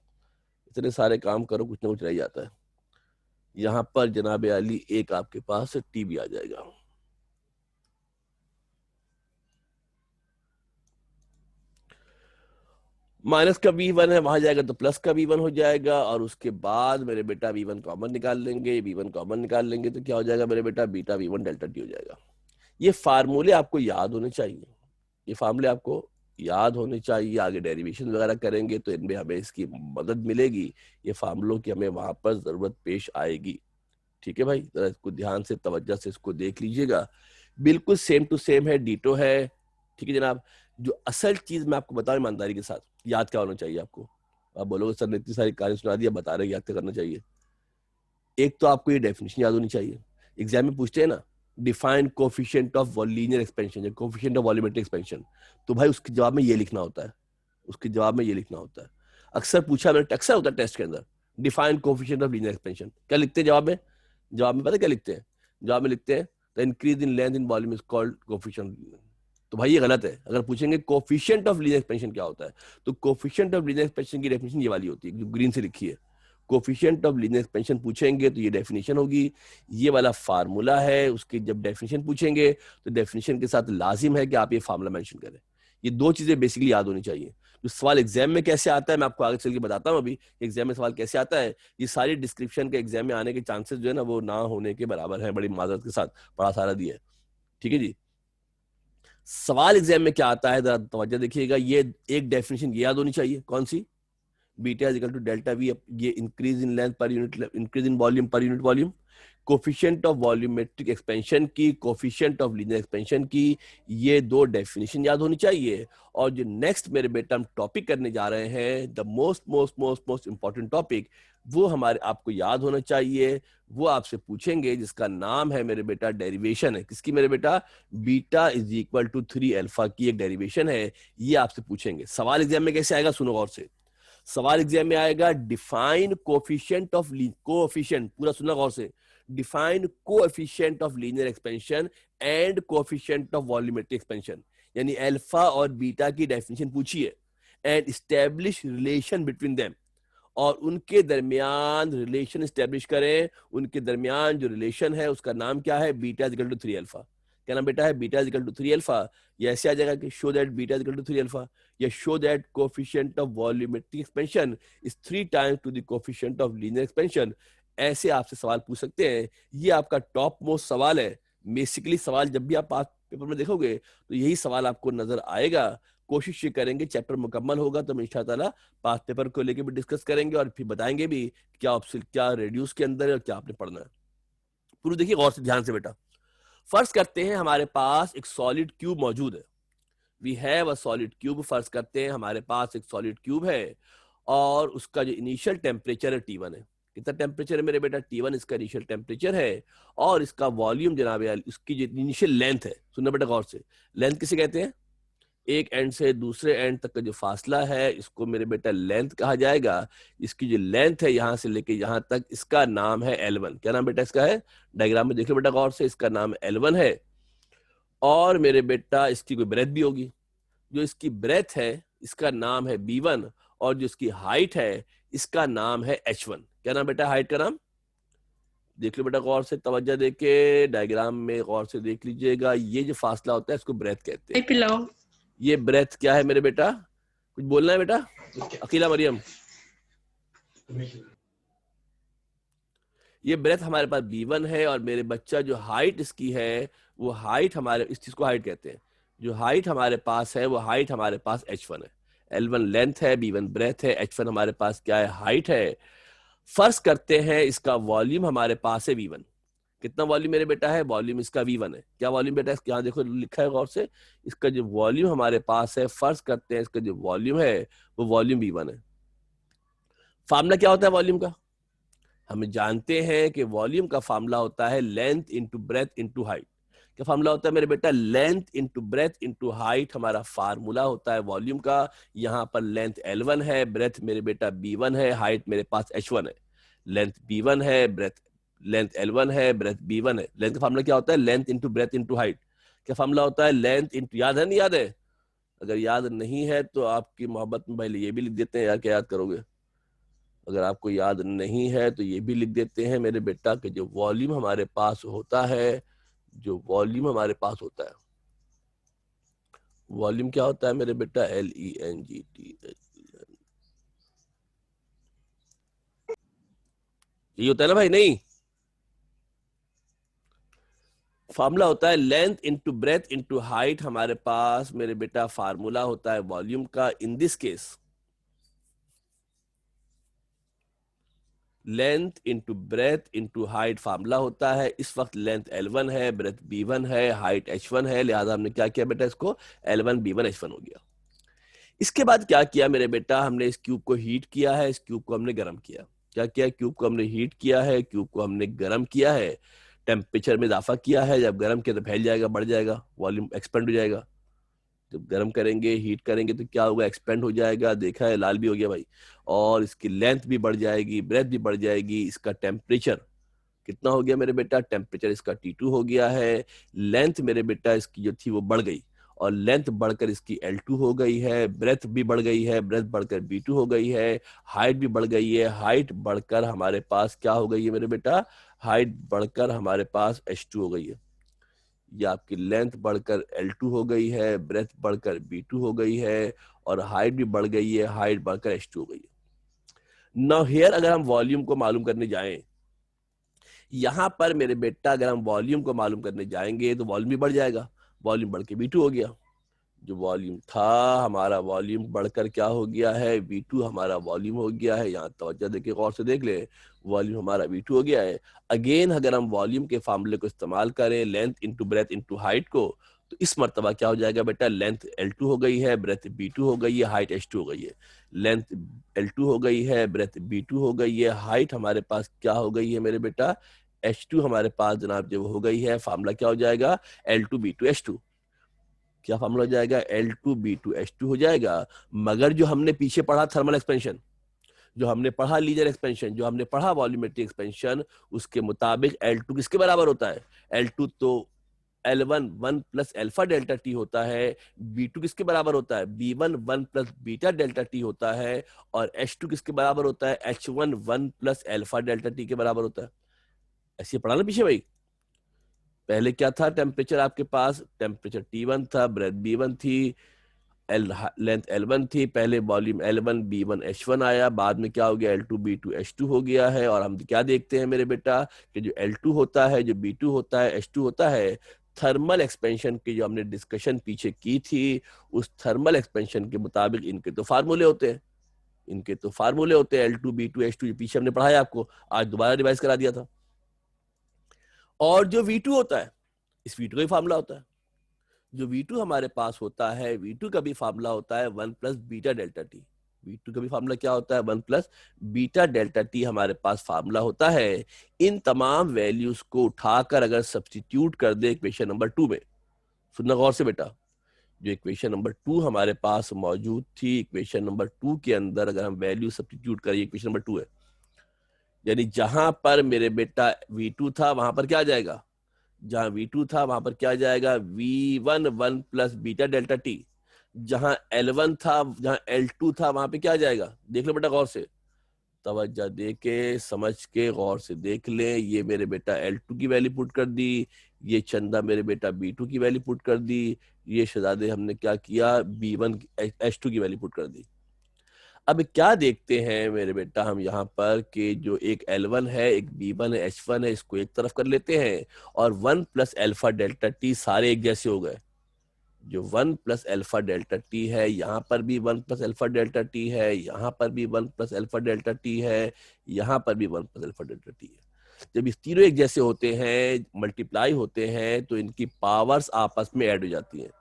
इतने सारे काम करो कुछ ना कुछ रह जाता है। यहाँ पर जनाब अली एक आपके पास टी भी आ जाएगा। माइनस का V1 है, वहां जाएगा तो प्लस का V1 हो जाएगा, और उसके बाद मेरे बेटा V1 कॉमन निकाल लेंगे, V1 कॉमन निकाल लेंगे तो क्या हो जाएगा मेरे बेटा, बीटा V1 डेल्टा टी हो जाएगा। ये फार्मूले आपको याद होने चाहिए, ये फार्मूले आपको याद होने चाहिए। आगे डेरिवेशन वगैरह करेंगे तो इनमें हमें इसकी मदद मिलेगी, ये फार्मूलों की हमें वहां पर जरूरत पेश आएगी। ठीक है भाई, जरा इसको ध्यान से तवज्जो से इसको देख लीजिएगा, बिल्कुल सेम टू सेम है, डीटो है। ठीक है जनाब, जो असल चीज मैं आपको बताऊं ईमानदारी के साथ, याद क्या होना चाहिए आपको। आप बोलोगे सर ने इतनी सारी कहानी सुना दिया, बता रहे याद क्या करना चाहिए। एक तो आपको ये डेफिनेशन याद होनी चाहिए, एग्जाम में पूछते हैं ना, define coefficient of linear expansion या कोफिशिएंट ऑफ वॉल्यूमेट्रिक एक्सपेंशन, तो भाई उसके जवाब में ये लिखना होता है, उसके जवाब में ये लिखना होता है। अक्सर पूछा मैंने, अक्सर होता है टेस्ट के अंदर, define coefficient of linear expansion, क्या लिखते हैं जवाब में? जवाब में पता है क्या लिखते हैं? जवाब में लिखते हैं the increase in length in volume is called coefficient. तो भाई ये गलत है। अगर पूछेंगे कोफिशिएंट ऑफ लीनियर एक्सपेंशन क्या होता है, तो कोफिशिएंट ऑफ लीनियर एक्सपेंशन की डेफिनेशन ये वाली होती है जो ग्रीन से लिखी है। कोफिशिएंट ऑफ लीनियर एक्सपेंशन पूछेंगे तो ये डेफिनेशन होगी, ये वाला फार्मूला है, उसकी जब डेफिनेशन पूछेंगे तो डेफिनेशन के साथ लाजिम है कि आप ये फार्मूला मेंशन करें। ये दो चीजें बेसिकली याद होनी चाहिए। जो सवाल एग्जाम में कैसे आता है मैं आपको आगे चल के बताता हूँ, अभी एग्जाम में सवाल कैसे आता है, ये सारी डिस्क्रिप्शन के एग्जाम में आने के चांसेस जो है ना वो ना होने के बराबर है, बड़ी माजरत के साथ पढ़ा सारा दिया है। ठीक है जी। सवाल एग्जाम में क्या आता है जरा तवज्जो देखिएगा, ये एक डेफिनेशन ये याद होनी चाहिए, कौन सी? Beta is equal to delta V, ये increase in length per unit, increase in volume per unit volume, coefficient of volumetric expansion की, कोफिशिएंट ऑफ लीनियर एक्सपेंशन की, ये दो डेफिनेशन याद होनी चाहिए। और जो नेक्स्ट मेरे बेटा हम टॉपिक करने जा रहे हैं, the most most most most important topic, वो हमारे आपको याद होना चाहिए। वो आपसे पूछेंगे जिसका नाम है मेरे बेटा डेरिवेशन है, किसकी मेरे बेटा? Beta is equal to 3 alpha की एक डेरिवेशन है, ये आपसे पूछेंगे। सवाल एग्जाम में कैसे आएगा सुनो गौर से, सवाल एग्जाम में आएगा डिफाइन कोफिशिएंट ऑफ कोएफिशिएंट, पूरा सुनना गौर से, define coefficient of linear expansion and coefficient of volumetric expansion, यानी अल्फा और बीटा की डेफिनेशन पूछिए, and establish relation between them, और उनके दरमियान रिलेशन एस्टैब्लिश करें। उनके दरमियान जो रिलेशन है उसका नाम क्या है? Beta is equal to 3 alpha. क्या नाम बेटा है? Beta is equal to 3 alpha. ये ऐसे आ जाएगा कि show that beta is equal to 3 alpha, या show that coefficient of volumetric expansion is 3 times to the coefficient of linear expansion. ऐसे आपसे सवाल पूछ सकते हैं, ये आपका टॉप मोस्ट सवाल है। बेसिकली सवाल जब भी आप पास पेपर में देखोगे तो यही सवाल आपको नजर आएगा। कोशिश ये करेंगे चैप्टर मुकम्मल होगा तो हम इंशाअल्लाह पास पेपर को लेके भी डिस्कस करेंगे और फिर बताएंगे भी क्या ऑप्शन, क्या रेड्यूस के अंदर है और क्या आपने पढ़ना है। पूरी देखिए गौर से, ध्यान से बेटा। फर्ज करते हैं हमारे पास एक सॉलिड क्यूब मौजूद है, we have a solid cube. फर्ज करते हैं हमारे पास एक सॉलिड क्यूब है और उसका जो इनिशियल टेम्परेचर है T1 है। कितना टेम्परेचर है मेरे बेटा? T1 इसका इनिशियल टेम्परेचर है, और इसका वॉल्यूम जनाब यार, उसकी जो इनिशियल लेंथ है, सुनना बेटा गौर से, लेंथ किसे कहते हैं? एक एंड से दूसरे एंड तक का जो फासला है इसको मेरे बेटा लेंथ कहा जाएगा। इसकी जो लेंथ है यहां से लेके यहां तक, इसका नाम है L1। क्या नाम बेटा इसका है? डायग्राम में देख लो बेटा गौर से, इसका नाम L1 है। और मेरे बेटा इसकी कोई ब्रेथ भी होगी, जो इसकी ब्रेथ है इसका नाम है B1, और जो इसकी हाइट है इसका नाम है H1। क्या नाम बेटा? हाइट का नाम देख लो बेटा गौर से, तवज्जो देके डायग्राम में गौर से देख लीजिएगा। ये जो फासला होता है इसको ब्रेथ कहते हैं। ये ब्रेथ क्या है मेरे बेटा? कुछ बोलना है बेटा? अकीला मरियम, ये ब्रेथ हमारे पास B1 है, और मेरे बच्चा जो हाइट इसकी है वो हाइट हमारे, इस चीज को हाइट कहते हैं, जो हाइट हमारे पास है वो हाइट हमारे पास H1 है। L1 लेंथ है, B1 ब्रेथ है, H1 हमारे पास क्या है? हाइट है। फर्ज करते हैं इसका वॉल्यूम हमारे पास है V1। कितना वॉल्यूम मेरे बेटा है? वॉल्यूम इसका V1 है। क्या वॉल्यूम बेटा? यहाँ देखो लिखा है गौर से, इसका जो वॉल्यूम हमारे पास है, फर्ज करते हैं इसका जो वॉल्यूम है वो वॉल्यूम V1 है। फार्मूला क्या होता है वॉल्यूम का? हम जानते हैं कि वॉल्यूम का फार्मूला होता है length into breadth into height. क्या फार्मूला होता है मेरे बेटा? Length into breadth into height हमारा फार्मूला होता है वॉल्यूम का। यहाँ पर लेंथ L1 है, ब्रेथ मेरे बेटा B1 है, हाइट मेरे पास H1 है। लेंथ B1 है, ब्रेथ, लेंथ L1 है, ब्रेथ B1 है। लेंथ का फार्मूला क्या होता है? Length into breadth into height. क्या फार्मूला होता है? लेंथ इंटू, याद है नहीं याद है? अगर याद नहीं है तो आपकी मोहब्बत में भाई ये भी लिख देते हैं यार, क्या याद करोगे? अगर आपको याद नहीं है तो ये भी लिख देते हैं मेरे बेटा कि जो वॉल्यूम हमारे पास होता है, जो वॉल्यूम हमारे पास होता है, वॉल्यूम क्या होता है मेरे बेटा? LENGT, यही होता है ना भाई? नहीं, फार्मूला होता है length into breadth into height. हमारे पास मेरे बेटा फार्मूला होता है वॉल्यूम का। In this case length into breadth into height formula होता है। इस वक्त लेंथ L1 है, ब्रेथ B1 है, हाइट H1 है, लिहाजा हमने क्या किया बेटा? इसको L1 B1 H1 हो गया। इसके बाद क्या किया मेरे बेटा? हमने इस क्यूब को हीट किया है, इस क्यूब को हमने गर्म किया। क्या किया है, क्यूब को हमने हीट किया है, क्यूब को हमने गर्म किया है, टेम्परेचर में इजाफा किया है। जब गर्म किया तो फैल जाएगा, बढ़ जाएगा, वॉल्यूम एक्सपेंड हो जाएगा। जब गर्म करेंगे, हीट करेंगे तो क्या होगा, एक्सपेंड हो जाएगा। देखा है, लाल भी हो गया भाई। और इसकी लेंथ भी बढ़ जाएगी, ब्रेथ भी बढ़ जाएगी। इसका टेम्परेचर कितना हो गया मेरे बेटा, टेम्परेचर इसका T2 हो गया है। लेंथ मेरे बेटा इसकी जो थी वो बढ़ गई, और लेंथ बढ़कर इसकी L2 हो गई है। ब्रेथ भी बढ़ गई है, ब्रेथ बढ़कर B2 हो गई है। हाइट भी बढ़ गई है, हाइट बढ़कर हमारे पास क्या हो गई है मेरे बेटा, हाइट बढ़कर हमारे पास H2 हो गई है। ये आपकी लेंथ बढ़कर L2 हो गई है, ब्रेथ बढ़कर B2 हो गई है, और हाइट भी बढ़ गई है, हाइट बढ़कर H2 हो गई है। नाउ हियर अगर हम वॉल्यूम को मालूम करने जाएं, यहां पर मेरे बेटा अगर हम वॉल्यूम को मालूम करने जाएंगे तो वॉल्यूम भी बढ़ जाएगा। वॉल्यूम बढ़ के V2 हो गया। जो वॉल्यूम था हमारा, वॉल्यूम बढ़कर क्या हो गया है, V2 हमारा वॉल्यूम हो गया है। यहाँ तवज्जो देखिए, गौर से देख ले, वॉल्यूम हमारा V2 हो गया है। अगेन अगर हम वॉल्यूम के फार्मूले को इस्तेमाल करें, length into breadth into height को, तो इस मर्तबा क्या हो जाएगा बेटा, लेंथ L2 हो गई है, ब्रेथ B2 हो गई है, हाइट H2 हो गई है। लेंथ L2 हो गई है, ब्रेथ B2 हो गई है, हाइट हमारे पास क्या हो गई है मेरे बेटा, H2 हमारे पास जनाब जब हो गई है। फार्मूला क्या हो जाएगा, L2B2H2। क्या फार्मूला हो जाएगा, L2B2H2 हो जाएगा। मगर जो हमने पीछे पढ़ा थर्मल एक्सपेंशन, जो हमने पढ़ा लीनियर एक्सपेंशन, जो हमने पढ़ा वॉल्यूमेट्रिक एक्सपेंशन, उसके मुताबिक L2 किसके बराबर होता है, L2 तो L1 1 plus alpha delta T होता है। B2 किसके बराबर होता है, B1 1 plus beta delta T होता है। और H2 किसके बराबर होता है, H1 1 plus alpha delta T के बराबर होता है। ऐसे पढ़ा ना पीछे भाई। पहले क्या था, टेम्परेचर आपके पास, टेम्परेचर T1 था, ब्रेथ B1 थी, लेंथ L1 थी। पहले वॉल्यूम L1 B1 H1 आया, बाद में क्या हो गया, L2 B2 H2 हो गया है। और हम क्या देखते हैं मेरे बेटा कि जो L2 होता है, जो B2 होता है, H2 होता है, थर्मल एक्सपेंशन की जो हमने डिस्कशन पीछे की थी, उस थर्मल एक्सपेंशन के मुताबिक इनके तो फार्मूले होते हैं। इनके तो फार्मूले होते हैं L2 B2 H2, जो पीछे हमने पढ़ाया आपको, आज दोबारा रिवाइज करा दिया था। और जो V2 होता है, इस V2 का ही फार्मूला होता है। जो V2 हमारे पास होता है, V2 का भी फार्मूला होता है 1 plus beta delta T. V2 का भी फार्मूला क्या होता है, 1 प्लस बीटा डेल्टा टी हमारे पास फार्मूला होता है। इन तमाम वैल्यूज को उठाकर अगर सब्स्टिट्यूट कर दे इक्वेशन नंबर 2 में, सुनना गौर से बेटा, जो इक्वेशन नंबर 2 हमारे पास मौजूद थी, इक्वेशन नंबर 2 के अंदर अगर हम वैल्यू सब्स्टिट्यूट करें, इक्वेशन नंबर 2 है, यानी जहां पर मेरे बेटा V2 था वहां पर क्या आ जाएगा, जहां V2 था वहां पर क्या जाएगा, V1 1 plus beta delta T. जहां L1 था, जहां L2 था, वहां पे क्या जाएगा, देख लो बेटा गौर से, तवज्जो दे के समझ के गौर से देख ले। ये मेरे बेटा L2 की वैल्यू पुट कर दी, ये चंदा मेरे बेटा B2 की वैल्यू पुट कर दी, ये शहजादे हमने क्या किया, B1 H2 की वैल्यू पुट कर दी। अब क्या देखते हैं मेरे बेटा हम यहाँ पर कि जो एक L1 है, एक B1 है, H1 है, इसको एक तरफ कर लेते हैं, और 1 प्लस अल्फा डेल्टा टी सारे एक जैसे हो गए। जो 1 प्लस अल्फा डेल्टा टी है, यहाँ पर भी 1 प्लस अल्फा डेल्टा टी है, यहाँ पर भी 1 प्लस अल्फा डेल्टा टी है, यहाँ पर भी 1 प्लस अल्फा डेल्टा टी है। जब इस तीनों एक जैसे होते हैं, मल्टीप्लाई होते हैं, तो इनकी पावर्स आपस में ऐड हो जाती हैं।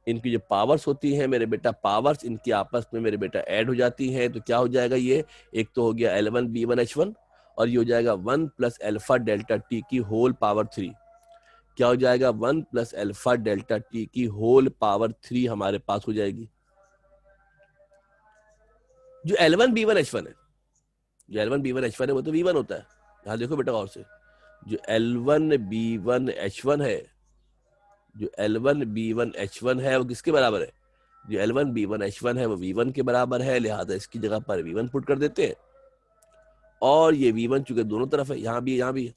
इनकी जो पावर्स होती हैं मेरे बेटा, पावर्स इनकी आपस में मेरे बेटा ऐड हो जाती हैं, तो क्या हो जाएगा, ये एक तो हो गया L1 B1 H1, और ये हो जाएगा 1 प्लस अल्फा डेल्टा टी की होल पावर 3। क्या हो जाएगा, 1 प्लस अल्फा डेल्टा टी की होल पावर 3 हमारे पास हो जाएगी। जो L1 B1 H1 है, जो L1 B1 H1 है, वो तो V1 होता है। यहाँ देखो बेटा गौर से, जो L1 B1 H1 है, जो L1 B1 H1 है, वो किसके बराबर है, जो L1 B1 H1 है वो V1 के बराबर है। लिहाजा इसकी जगह पर V1 पुट कर देते हैं। और ये V1 चूंकि दोनों तरफ है, यहाँ भी यहाँ भी है,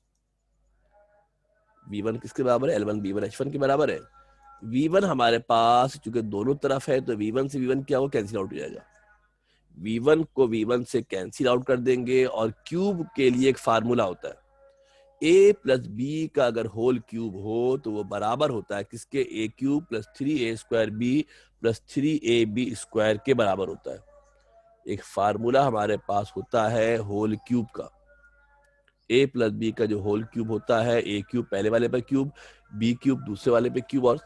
V1 किसके बराबर है, L1 B1 H1 के बराबर है। V1 हमारे पास चूंकि दोनों तरफ है, तो V1 से V1 क्या हो, कैंसिल आउट हो जाएगा। V1 को V1 से कैंसिल आउट कर देंगे। और क्यूब के लिए एक फार्मूला होता है, a प्लस बी का अगर होल क्यूब हो तो वो बराबर होता है किसके, a cube plus 3a square B plus 3ab square के बराबर होता है। एक फार्मूला हमारे पास होता है होल क्यूब का, a प्लस बी का जो होल क्यूब होता है, a क्यूब पहले वाले पे क्यूब, b क्यूब दूसरे वाले पे क्यूब, और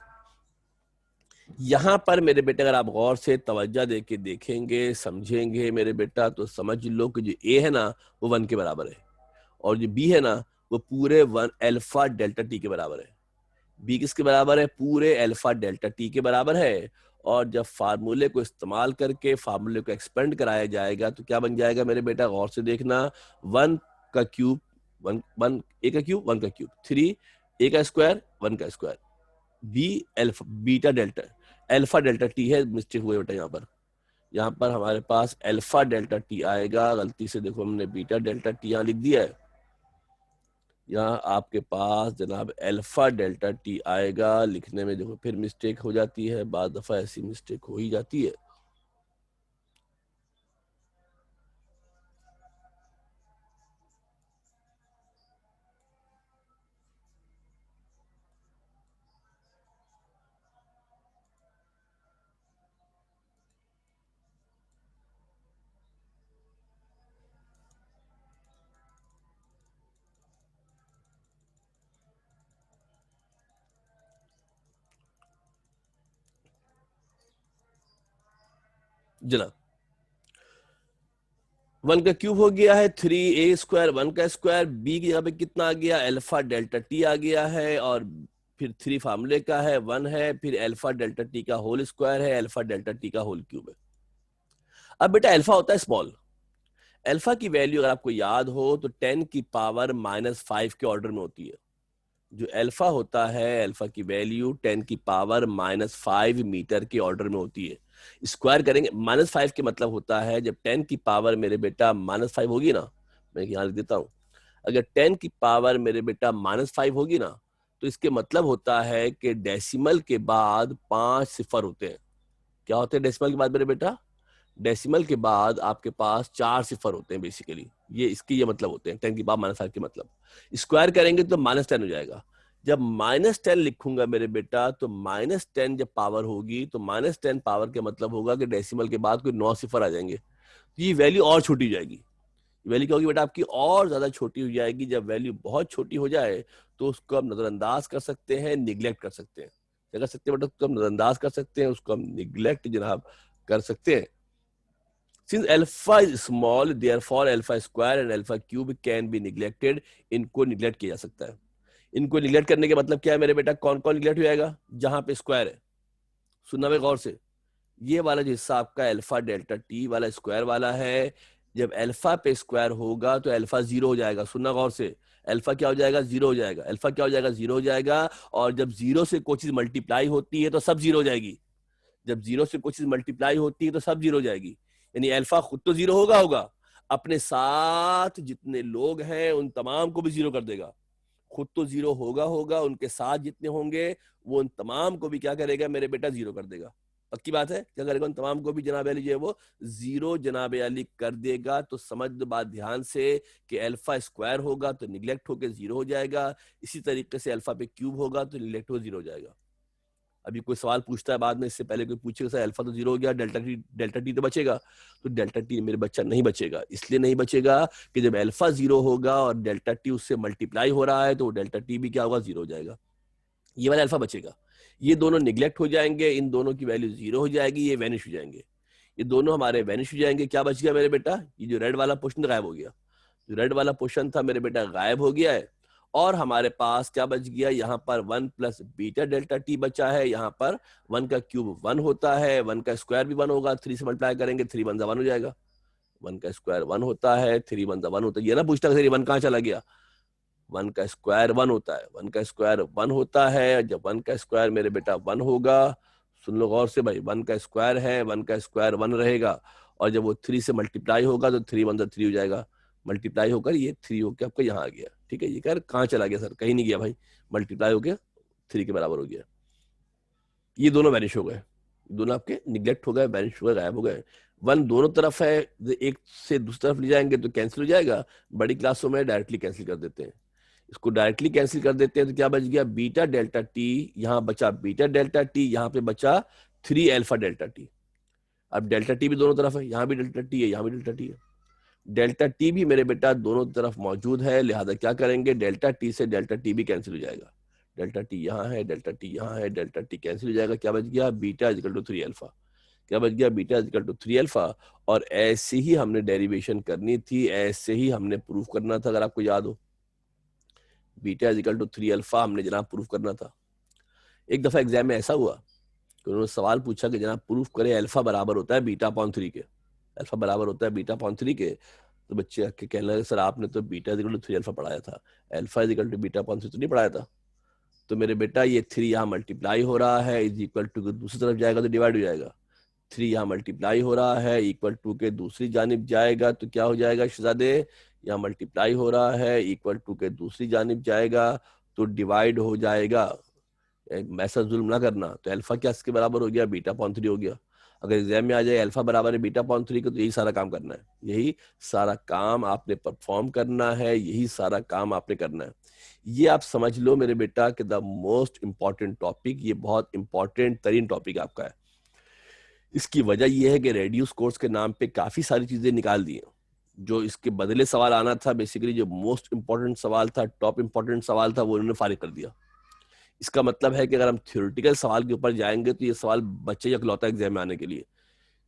यहाँ पर मेरे बेटे अगर आप गौर से तवज्जो दे के देखेंगे, समझेंगे मेरे बेटा, तो समझ लो कि जो ए है ना वो 1 के बराबर है, और जो बी है ना वो पूरे 1 अल्फा डेल्टा टी के बराबर है। बी किसके बराबर है? पूरे अल्फा डेल्टा टी के बराबर है। और जब फार्मूले को इस्तेमाल करके फार्मूले को एक्सपेंड कराया जाएगा तो क्या बन जाएगा मेरे बेटा? गौर से देखना, 1 का क्यूब, 1 ए का क्यूब, 1 का क्यूब, 3 ए का स्क्वायर, 1 का square, B alpha beta delta, alpha delta T है, मिस्टेक हुई बेटा यहाँ पर हमारे पास अल्फा डेल्टा टी आएगा, गलती से देखो हमने बीटा डेल्टा टी यहाँ लिख दिया है। यहाँ आपके पास जनाब अल्फा डेल्टा टी आएगा, लिखने में देखो फिर मिस्टेक हो जाती है, बाद दफा ऐसी मिस्टेक हो ही जाती है। जनाब 1 का क्यूब हो गया है 3 ए स्क्वायर, 1 का स्क्वायर, बी की यहाँ पे कितना आ गया? अल्फा डेल्टा टी आ गया है, और फिर 3 फार्मूले का है, 1 है, फिर अल्फा डेल्टा टी का होल स्क्वायर है, अल्फा डेल्टा टी का होल क्यूब है। अब बेटा अल्फा होता है स्मॉल, अल्फा की वैल्यू अगर आपको याद हो तो 10 की पावर -5 के ऑर्डर में होती है। जो अल्फा होता है, अल्फा की वैल्यू 10 की पावर -5 मीटर के ऑर्डर में होती है। स्क्वायर करेंगे, -5 के मतलब होता है जब 10 की पावर मेरे बेटा -5 होगी ना, मैं यहाँ लिख देता हूँ, अगर 10 की पावर मेरे बेटा -5 होगी ना, तो इसके मतलब होता है कि डेसिमल के बाद 5 सिफर होते हैं। क्या होते हैं डेसिमल के बाद मेरे बेटा? डेसिमल के बाद आपके पास 4 सिफर होते हैं बेसिकली, ये इसके ये मतलब होते हैं 10 की पावर -5 के मतलब। स्क्वायर करेंगे तो -10 हो जाएगा। जब -10 लिखूंगा मेरे बेटा, तो -10 जब पावर होगी तो -10 पावर के मतलब होगा कि डेसिमल के बाद कोई 9 सिफर आ जाएंगे, तो ये वैल्यू और छोटी हो जाएगी। वैल्यू क्या होगी बेटा आपकी? और ज्यादा छोटी हो जाएगी। जब वैल्यू बहुत छोटी हो जाए तो उसको हम नजरअंदाज कर सकते हैं, निग्लेक्ट कर सकते हैं। क्या कर सकते हैं बेटा? उसको हम नजरअंदाज कर सकते हैं, उसको हम निग्लेक्ट जनाब कर सकते हैं। Since alpha is small, therefore alpha square and alpha cube can be neglected. इनको निगलेक्ट किया जा सकता है। इनको निगलेक्ट करने के मतलब क्या है मेरे बेटा? कौन कौन निगलेक्ट हो जाएगा? जहां पे स्क्वायर है। सुनना भाई गौर से, ये वाला जो हिस्सा आपका अल्फा डेल्टा टी वाला स्क्वायर वाला है, जब अल्फा पे स्क्वायर होगा तो अल्फा 0 हो जाएगा। सुनना गौर से, अल्फा क्या हो जाएगा? 0 हो जाएगा। अल्फा क्या हो जाएगा? 0 हो जाएगा। और जब 0 से कोई चीज मल्टीप्लाई होती है तो सब 0 हो जाएगी। जब 0 से कोई चीज मल्टीप्लाई होती है तो सब 0 हो जाएगी। यानी अल्फा खुद तो 0 होगा, अपने साथ जितने लोग हैं उन तमाम को भी 0 कर देगा। खुद तो 0 होगा, उनके साथ जितने होंगे वो उन तमाम को भी क्या करेगा मेरे बेटा? 0 कर देगा। पक्की बात है? क्या करेगा? उन तमाम को भी जनाब अली जो है वो 0 जनाब अली कर देगा। तो समझ दो बात ध्यान से कि अल्फा स्क्वायर होगा तो निगलेक्ट होकर 0 हो जाएगा, इसी तरीके से अल्फा पे क्यूब होगा तो निगलेक्ट हो 0 हो जाएगा। अभी कोई सवाल पूछता है बाद में, इससे पहले कोई पूछेगा सर अल्फा तो 0 हो गया, डेल्टा टी तो बचेगा। तो डेल्टा टी मेरे बच्चा नहीं बचेगा। इसलिए नहीं बचेगा कि जब अल्फा 0 होगा और डेल्टा टी उससे मल्टीप्लाई हो रहा है तो डेल्टा टी भी क्या होगा? 0 हो जाएगा। ये वाला अल्फा बचेगा। ये दोनों निगलेक्ट हो जाएंगे, इन दोनों की वैल्यू 0 हो जाएगी, ये वैनिश हो जाएंगे। ये दोनों हमारे वैनिश हो जाएंगे। क्या बच गया मेरे बेटा? ये जो रेड वाला पोर्शन गायब हो गया। जो रेड वाला पोर्शन था मेरे बेटा गायब हो गया है। और हमारे पास क्या बच गया? यहाँ पर 1 प्लस बीटा डेल्टा टी बचा है। यहाँ पर 1 का क्यूब 1 होता है, 1 का स्क्वायर भी 1 होगा, 3 से मल्टीप्लाई करेंगे, 3 1 1 हो जाएगा। 1 का स्क्वायर 1 होता है, 3 1 1 होता है। ये ना पूछता है 1 कहाँ चला गया? 1 का स्क्वायर 1 होता है, 1 का स्क्वायर 1 होता है। जब 1 का स्क्वायर मेरे बेटा 1 होगा, सुन लो गौर से भाई, 1 का स्क्वायर है, 1 का स्क्वायर 1 रहेगा। और जब वो 3 से मल्टीप्लाई होगा तो 3 1 3 हो जाएगा। मल्टीप्लाई होकर ये 3 होकर आपका यहाँ आ गया। ठीक है, ये कह कहाँ चला गया सर? कहीं नहीं गया भाई, मल्टीप्लाई होकर 3 के बराबर हो गया। ये दोनों वैनिश हो गए, दोनों आपके निगलेक्ट हो गए, वैनिश हो गए, गायब हो गए। 1 दोनों तरफ है, एक से दूसरी तरफ ले जाएंगे तो कैंसिल हो जाएगा। बड़ी क्लासों में डायरेक्टली कैंसिल कर देते हैं। इसको डायरेक्टली कैंसिल कर देते हैं तो क्या बच गया? बीटा डेल्टा टी, यहाँ बचा बीटा डेल्टा टी, यहाँ पे बचा 3 अल्फा डेल्टा टी। अब डेल्टा टी भी दोनों तरफ है, यहाँ भी डेल्टा टी है, यहाँ भी डेल्टा टी है। डेल्टा टी भी मेरे बेटा दोनों तरफ मौजूद है, लिहाजा क्या करेंगे? डेल्टा टी से डेल्टा टी भी कैंसिल हो जाएगा। डेल्टा टी यहाँ है, डेल्टा टी यहाँ है, डेल्टा टी कैंसिल हो जाएगा, क्या बच गया, beta is equal to 3 alpha. क्या बच गया, beta is equal to 3 alpha. और ऐसे ही हमने डेरिवेशन करनी थी, ऐसे ही हमने प्रूफ करना था, अगर आपको याद हो, beta is equal to 3 alpha हमने जनाब प्रूफ करना था। एक दफा एग्जाम में ऐसा हुआ कि उन्होंने सवाल पूछा कि जनाब प्रूफ करें अल्फा बराबर होता है बीटा अपॉन 3 के, अल्फा बराबर होता है बीटा अपॉन 3 के। तो बच्चे आके कहने लगे सर आपने तो beta is equal to 3 alpha पढ़ाया था, alpha is equal to beta upon 3 तो नहीं पढ़ाया था। तो मेरे बेटा ये 3 यहाँ मल्टीप्लाई हो रहा है, इज इक्वल टू दूसरी तरफ जाएगा तो डिवाइड हो जाएगा। 3 यहाँ मल्टीप्लाई हो रहा है, इक्वल टू के दूसरी जानिब जाएगा तो क्या हो जाएगा शहजादे, यहाँ मल्टीप्लाई हो रहा है, इक्वल टू के दूसरी जानिब जाएगा तो डिवाइड हो जाएगा। ऐसा जुल्म ना करना। तो अल्फा क्या इसके बराबर हो गया, बीटा अपॉन 3 हो गया। अगर एग्जाम में आ जाए अल्फा बराबर है बीटा अपॉन 3 को, तो यही सारा काम करना है, यही सारा काम आपने परफॉर्म करना है, यही सारा काम आपने करना है। ये आप समझ लो मेरे बेटा कि द मोस्ट इंपॉर्टेंट टॉपिक, ये बहुत इंपॉर्टेंट तरीन टॉपिक आपका है। इसकी वजह यह है कि रेडियस कोर्स के नाम पे काफी सारी चीजें निकाल दी हैं। जो इसके बदले सवाल आना था, बेसिकली जो मोस्ट इंपॉर्टेंट सवाल था, टॉप इंपॉर्टेंट सवाल था, वो उन्होंने फारिग कर दिया। इसका मतलब है कि अगर हम थ्योरेटिकल सवाल के ऊपर जाएंगे तो ये सवाल बच्चे इकलौता एग्जाम में आने के लिए।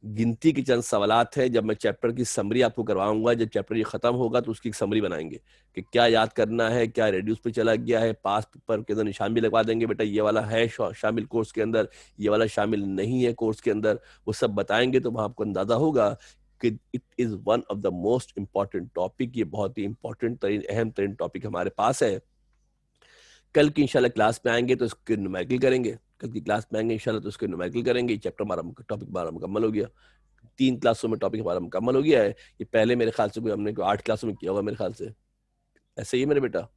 गिनती की चंद सवालात है, जब मैं चैप्टर की समरी आपको करवाऊंगा, जब चैप्टर ये खत्म होगा तो उसकी एक समरी बनाएंगे कि क्या याद करना है, क्या रेड्यूस पे चला गया है, पास पेपर के अंदर निशान भी लगवा देंगे, बेटा ये वाला है शामिल कोर्स के अंदर, ये वाला शामिल नहीं है कोर्स के अंदर, वो सब बताएंगे। तो वहां आपको अंदाजा होगा कि it is one of the most important topic, ये बहुत ही इंपॉर्टेंट तरीन अहम तरीन टॉपिक हमारे पास है। कल की इंशाल्लाह क्लास में आएंगे तो इसके न्यूमेरिकल करेंगे, कल की क्लास में आएंगे इंशाल्लाह तो इसके न्यूमेरिकल करेंगे। चैप्टर हमारा टॉपिक हमारा मुकम्मल हो गया, 3 क्लासों में टॉपिक हमारा मुकम्मल हो गया है। ये पहले मेरे ख्याल से कोई हमने 8 क्लासों में किया होगा मेरे ख्याल से, ऐसे ही है मेरे बेटा।